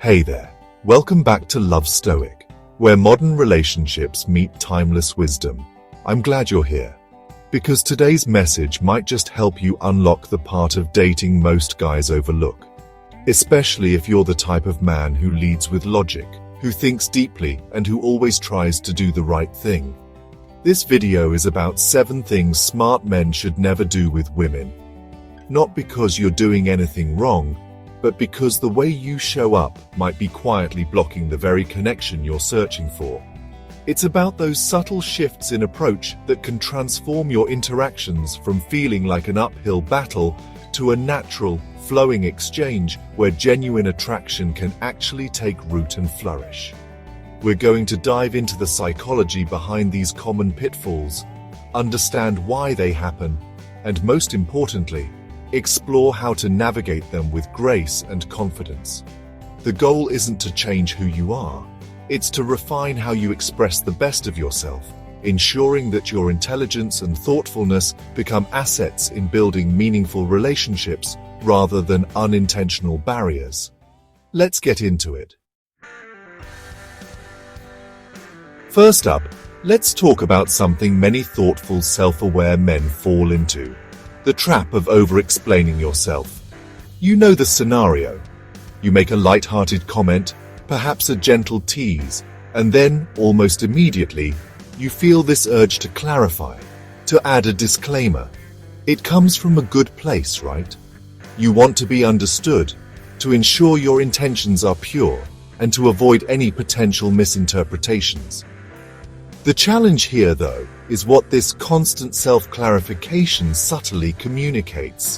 Hey there, welcome back to Love Stoic, where modern relationships meet timeless wisdom. I'm glad you're here, because today's message might just help you unlock the part of dating most guys overlook, especially if you're the type of man who leads with logic, who thinks deeply, and who always tries to do the right thing. This video is about 7 things smart men should never do with women. Not because you're doing anything wrong, but because the way you show up might be quietly blocking the very connection you're searching for. It's about those subtle shifts in approach that can transform your interactions from feeling like an uphill battle to a natural, flowing exchange where genuine attraction can actually take root and flourish. We're going to dive into the psychology behind these common pitfalls, understand why they happen, and most importantly, explore how to navigate them with grace and confidence. The goal isn't to change who you are, it's to refine how you express the best of yourself, ensuring that your intelligence and thoughtfulness become assets in building meaningful relationships rather than unintentional barriers. Let's get into it. First up, let's talk about something many thoughtful, self-aware men fall into. The trap of over-explaining yourself. You know the scenario. You make a light-hearted comment, perhaps a gentle tease, and then, almost immediately, you feel this urge to clarify, to add a disclaimer. It comes from a good place, right? You want to be understood, to ensure your intentions are pure, and to avoid any potential misinterpretations. The challenge here, though, is what this constant self-clarification subtly communicates.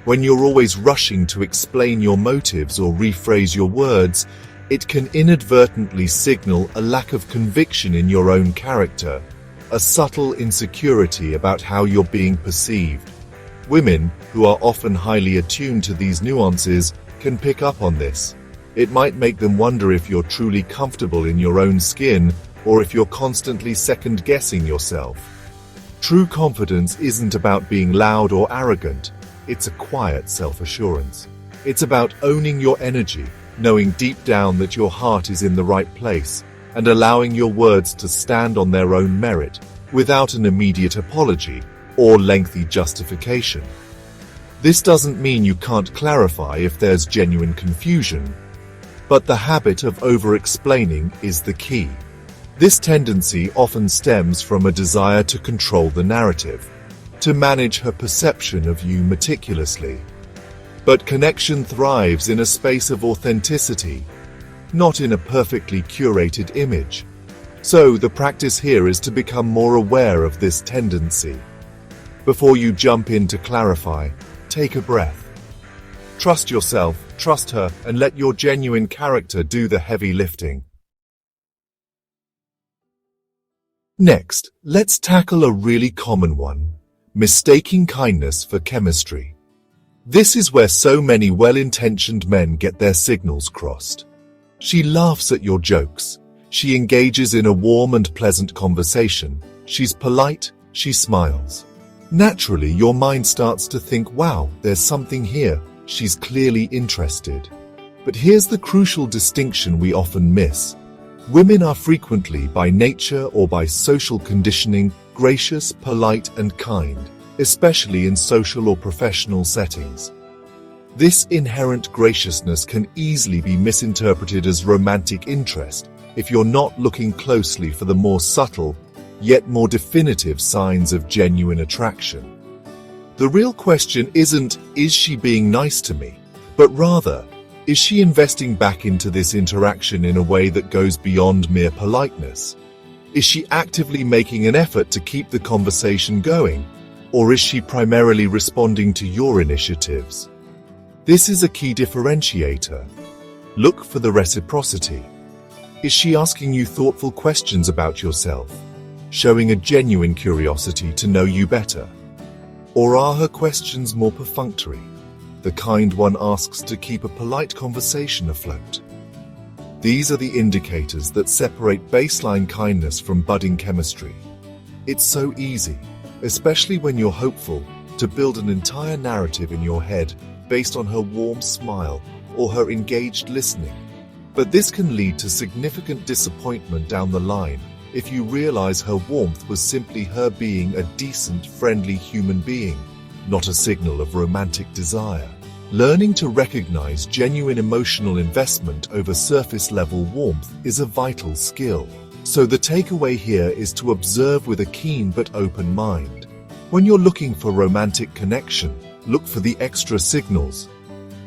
When you're always rushing to explain your motives or rephrase your words, it can inadvertently signal a lack of conviction in your own character, a subtle insecurity about how you're being perceived. Women, who are often highly attuned to these nuances, can pick up on this. It might make them wonder if you're truly comfortable in your own skin, or if you're constantly second-guessing yourself. True confidence isn't about being loud or arrogant, it's a quiet self-assurance. It's about owning your energy, knowing deep down that your heart is in the right place, and allowing your words to stand on their own merit, without an immediate apology or lengthy justification. This doesn't mean you can't clarify if there's genuine confusion, but the habit of over-explaining is the key. This tendency often stems from a desire to control the narrative, to manage her perception of you meticulously. But connection thrives in a space of authenticity, not in a perfectly curated image. So the practice here is to become more aware of this tendency. Before you jump in to clarify, take a breath. Trust yourself, trust her, and let your genuine character do the heavy lifting. Next, let's tackle a really common one: mistaking kindness for chemistry. This is where so many well-intentioned men get their signals crossed. She laughs at your jokes. She engages in a warm and pleasant conversation. She's polite. She smiles. Naturally, your mind starts to think, wow, there's something here. She's clearly interested. But here's the crucial distinction we often miss. Women are frequently, by nature or by social conditioning, gracious, polite, and kind, especially in social or professional settings. This inherent graciousness can easily be misinterpreted as romantic interest if you're not looking closely for the more subtle, yet more definitive signs of genuine attraction. The real question isn't, is she being nice to me? But rather, is she investing back into this interaction in a way that goes beyond mere politeness? Is she actively making an effort to keep the conversation going? Or is she primarily responding to your initiatives? This is a key differentiator. Look for the reciprocity. Is she asking you thoughtful questions about yourself, showing a genuine curiosity to know you better? Or are her questions more perfunctory? The kind one asks to keep a polite conversation afloat. These are the indicators that separate baseline kindness from budding chemistry. It's so easy, especially when you're hopeful, to build an entire narrative in your head based on her warm smile or her engaged listening. But this can lead to significant disappointment down the line if you realize her warmth was simply her being a decent, friendly human being, not a signal of romantic desire. Learning to recognize genuine emotional investment over surface-level warmth is a vital skill. So the takeaway here is to observe with a keen but open mind. When you're looking for romantic connection, look for the extra signals.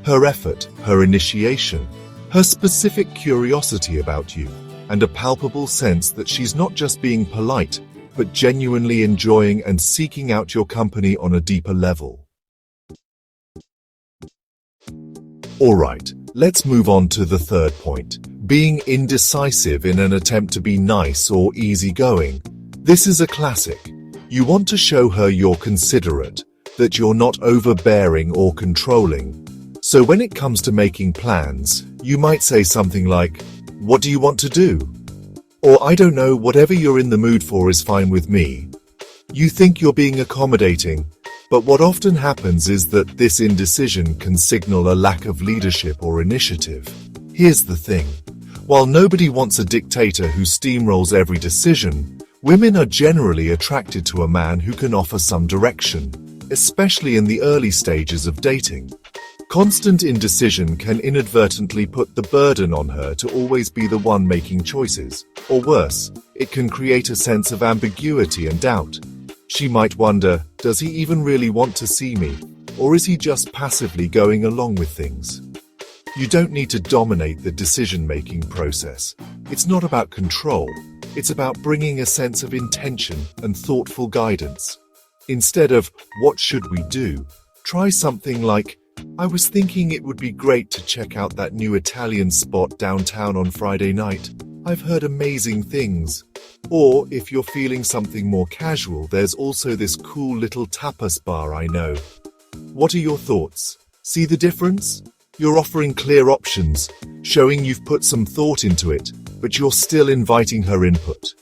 Her effort, her initiation, her specific curiosity about you, and a palpable sense that she's not just being polite, but genuinely enjoying and seeking out your company on a deeper level. Alright, let's move on to the third point. Being indecisive in an attempt to be nice or easygoing. This is a classic. You want to show her you're considerate, that you're not overbearing or controlling. So when it comes to making plans, you might say something like, "What do you want to do?" Or, "I don't know, whatever you're in the mood for is fine with me." You think you're being accommodating, but what often happens is that this indecision can signal a lack of leadership or initiative. Here's the thing. While nobody wants a dictator who steamrolls every decision, women are generally attracted to a man who can offer some direction, especially in the early stages of dating. Constant indecision can inadvertently put the burden on her to always be the one making choices, or worse, it can create a sense of ambiguity and doubt. She might wonder, does he even really want to see me, or is he just passively going along with things? You don't need to dominate the decision-making process. It's not about control, it's about bringing a sense of intention and thoughtful guidance. Instead of, "What should we do?" try something like, "I was thinking it would be great to check out that new Italian spot downtown on Friday night. I've heard amazing things." Or, if you're feeling something more casual, there's also this cool little tapas bar I know. What are your thoughts? See the difference? You're offering clear options, showing you've put some thought into it, but you're still inviting her input.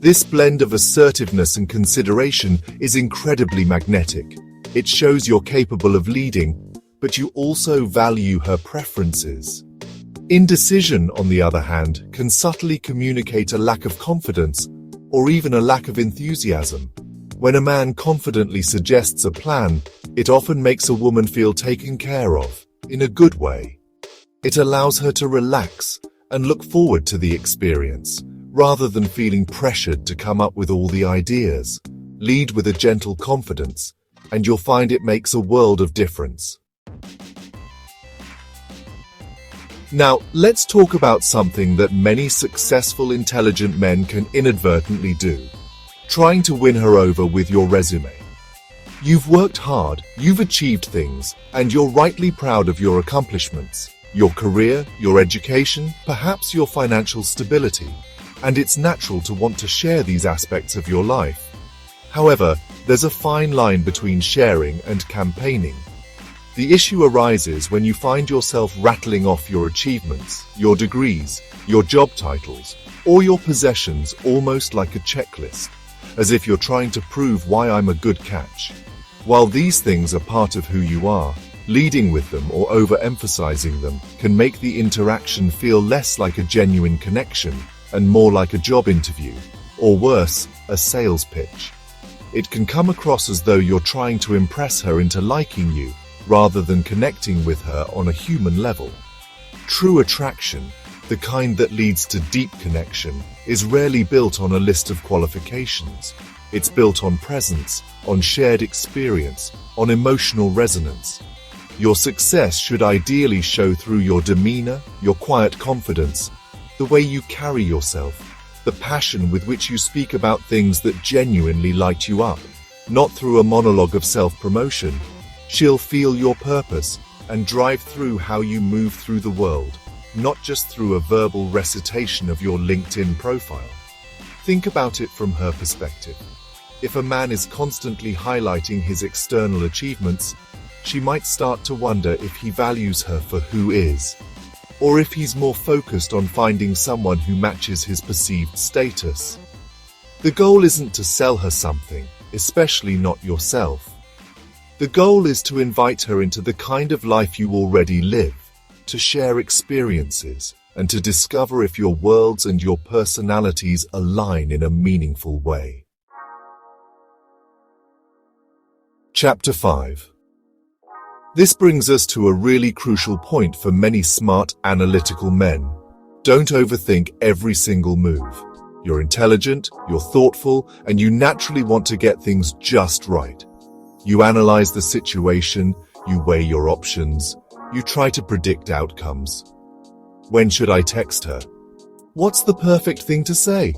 This blend of assertiveness and consideration is incredibly magnetic. It shows you're capable of leading, but you also value her preferences. Indecision, on the other hand, can subtly communicate a lack of confidence or even a lack of enthusiasm. When a man confidently suggests a plan, it often makes a woman feel taken care of, in a good way. It allows her to relax and look forward to the experience, rather than feeling pressured to come up with all the ideas. Lead with a gentle confidence, and you'll find it makes a world of difference. Now, let's talk about something that many successful, intelligent men can inadvertently do. Trying to win her over with your resume. You've worked hard, you've achieved things, and you're rightly proud of your accomplishments, your career, your education, perhaps your financial stability, and it's natural to want to share these aspects of your life. However, there's a fine line between sharing and campaigning. The issue arises when you find yourself rattling off your achievements, your degrees, your job titles, or your possessions almost like a checklist, as if you're trying to prove why I'm a good catch. While these things are part of who you are, leading with them or overemphasizing them can make the interaction feel less like a genuine connection and more like a job interview, or worse, a sales pitch. It can come across as though you're trying to impress her into liking you, rather than connecting with her on a human level. True attraction, the kind that leads to deep connection, is rarely built on a list of qualifications. It's built on presence, on shared experience, on emotional resonance. Your success should ideally show through your demeanor, your quiet confidence, the way you carry yourself, the passion with which you speak about things that genuinely light you up, not through a monologue of self-promotion. She'll feel your purpose and drive through how you move through the world, not just through a verbal recitation of your LinkedIn profile. Think about it from her perspective. If a man is constantly highlighting his external achievements, she might start to wonder if he values her for who is, or if he's more focused on finding someone who matches his perceived status. The goal isn't to sell her something, especially not yourself. The goal is to invite her into the kind of life you already live, to share experiences, and to discover if your worlds and your personalities align in a meaningful way. Chapter 5. This brings us to a really crucial point for many smart, analytical men. Don't overthink every single move. You're intelligent, you're thoughtful, and you naturally want to get things just right. You analyze the situation, you weigh your options, you try to predict outcomes. When should I text her? What's the perfect thing to say?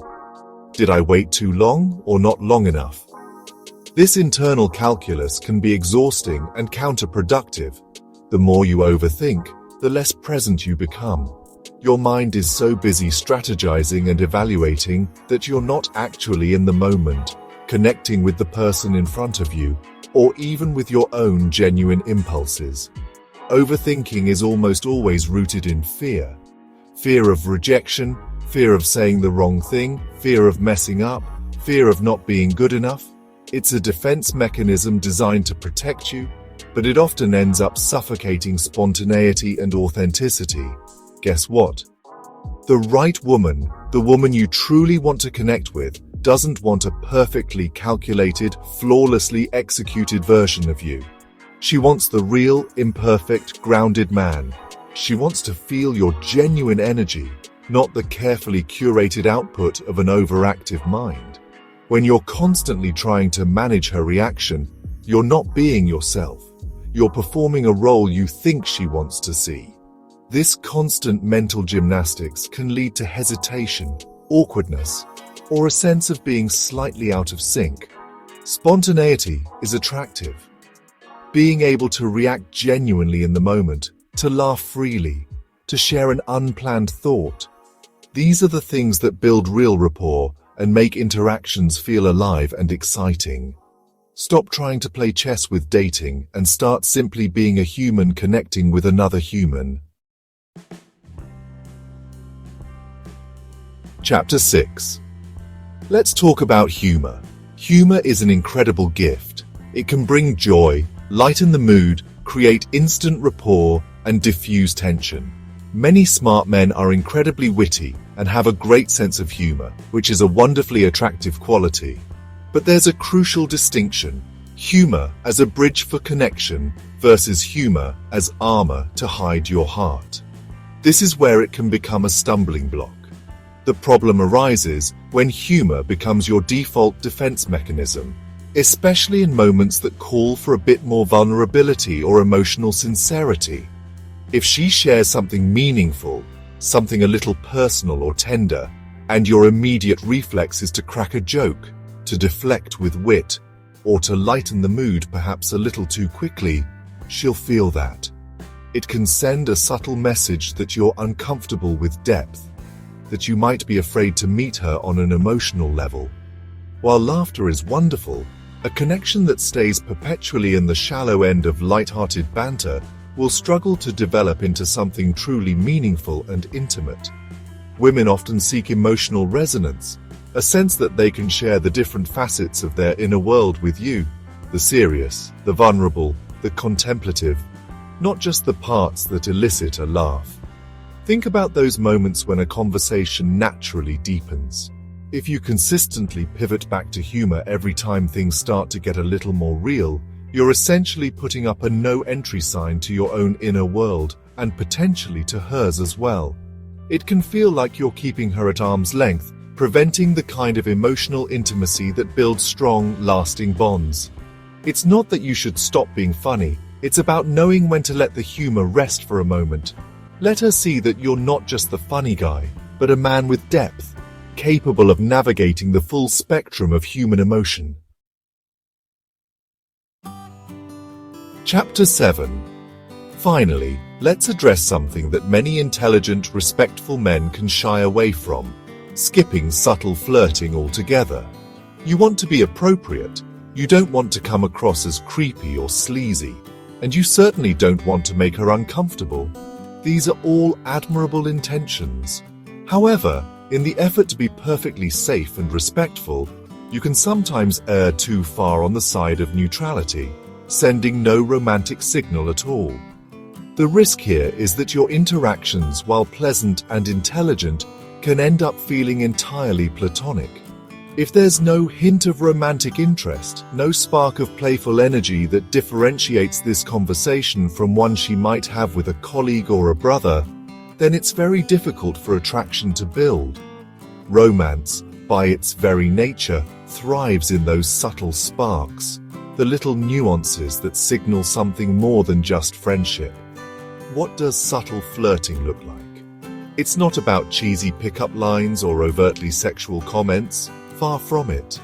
Did I wait too long or not long enough? This internal calculus can be exhausting and counterproductive. The more you overthink, the less present you become. Your mind is so busy strategizing and evaluating that you're not actually in the moment, connecting with the person in front of you, or even with your own genuine impulses. Overthinking is almost always rooted in fear. Fear of rejection, fear of saying the wrong thing, fear of messing up, fear of not being good enough. It's a defense mechanism designed to protect you, but it often ends up suffocating spontaneity and authenticity. Guess what? The right woman, the woman you truly want to connect with, doesn't want a perfectly calculated, flawlessly executed version of you. She wants the real, imperfect, grounded man. She wants to feel your genuine energy, not the carefully curated output of an overactive mind. When you're constantly trying to manage her reaction, you're not being yourself. You're performing a role you think she wants to see. This constant mental gymnastics can lead to hesitation, awkwardness, or a sense of being slightly out of sync. Spontaneity is attractive. Being able to react genuinely in the moment, to laugh freely, to share an unplanned thought. These are the things that build real rapport and make interactions feel alive and exciting. Stop trying to play chess with dating and start simply being a human connecting with another human. Chapter 6. Let's talk about humor. Humor is an incredible gift. It can bring joy, lighten the mood, create instant rapport, and diffuse tension. Many smart men are incredibly witty and have a great sense of humor, which is a wonderfully attractive quality. But there's a crucial distinction: humor as a bridge for connection versus humor as armor to hide your heart. This is where it can become a stumbling block. The problem arises when humor becomes your default defense mechanism, especially in moments that call for a bit more vulnerability or emotional sincerity. If she shares something meaningful, something a little personal or tender, and your immediate reflex is to crack a joke, to deflect with wit, or to lighten the mood perhaps a little too quickly, she'll feel that. It can send a subtle message that you're uncomfortable with depth, that you might be afraid to meet her on an emotional level. While laughter is wonderful, a connection that stays perpetually in the shallow end of light-hearted banter will struggle to develop into something truly meaningful and intimate. Women often seek emotional resonance, a sense that they can share the different facets of their inner world with you, the serious, the vulnerable, the contemplative, not just the parts that elicit a laugh. Think about those moments when a conversation naturally deepens. If you consistently pivot back to humor every time things start to get a little more real, you're essentially putting up a no-entry sign to your own inner world, and potentially to hers as well. It can feel like you're keeping her at arm's length, preventing the kind of emotional intimacy that builds strong, lasting bonds. It's not that you should stop being funny, it's about knowing when to let the humor rest for a moment. Let her see that you're not just the funny guy, but a man with depth, capable of navigating the full spectrum of human emotion. Chapter 7. Finally, let's address something that many intelligent, respectful men can shy away from: skipping subtle flirting altogether. You want to be appropriate, you don't want to come across as creepy or sleazy, and you certainly don't want to make her uncomfortable. These are all admirable intentions. However, in the effort to be perfectly safe and respectful, you can sometimes err too far on the side of neutrality, sending no romantic signal at all. The risk here is that your interactions, while pleasant and intelligent, can end up feeling entirely platonic. If there's no hint of romantic interest, no spark of playful energy that differentiates this conversation from one she might have with a colleague or a brother, then it's very difficult for attraction to build. Romance, by its very nature, thrives in those subtle sparks, the little nuances that signal something more than just friendship. What does subtle flirting look like? It's not about cheesy pickup lines or overtly sexual comments, far from it.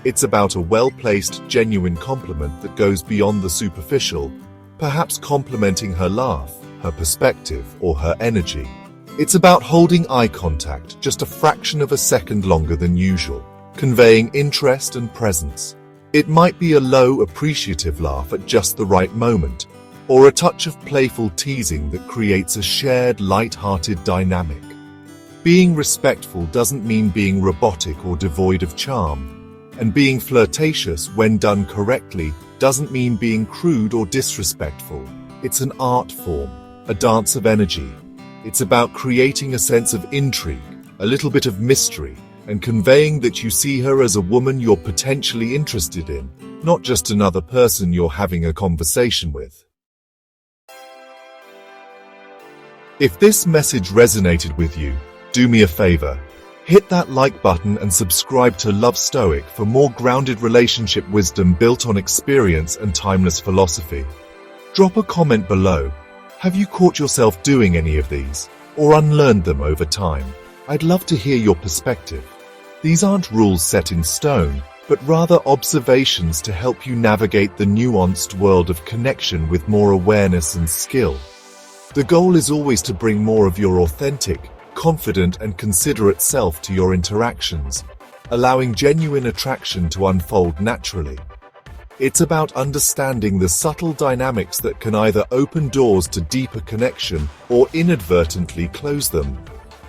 It's about a well-placed, genuine compliment that goes beyond the superficial, perhaps complimenting her laugh, her perspective, or her energy. It's about holding eye contact just a fraction of a second longer than usual, conveying interest and presence. It might be a low, appreciative laugh at just the right moment, or a touch of playful teasing that creates a shared, light-hearted dynamic. Being respectful doesn't mean being robotic or devoid of charm, and being flirtatious when done correctly doesn't mean being crude or disrespectful. It's an art form, a dance of energy. It's about creating a sense of intrigue, a little bit of mystery, and conveying that you see her as a woman you're potentially interested in, not just another person you're having a conversation with. If this message resonated with you, do me a favor. Hit that like button and subscribe to Love Stoic for more grounded relationship wisdom built on experience and timeless philosophy. Drop a comment below. Have you caught yourself doing any of these, or unlearned them over time? I'd love to hear your perspective. These aren't rules set in stone, but rather observations to help you navigate the nuanced world of connection with more awareness and skill. The goal is always to bring more of your authentic, confident and considerate self to your interactions, allowing genuine attraction to unfold naturally. It's about understanding the subtle dynamics that can either open doors to deeper connection or inadvertently close them.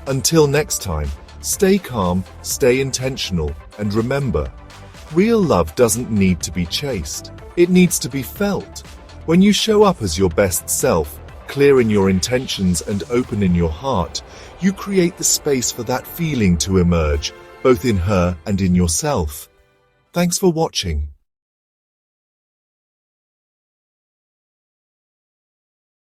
Until next time, stay calm, stay intentional, and remember, real love doesn't need to be chased. It needs to be felt. When you show up as your best self, clear in your intentions and open in your heart, you create the space for that feeling to emerge, both in her and in yourself. Thanks for watching.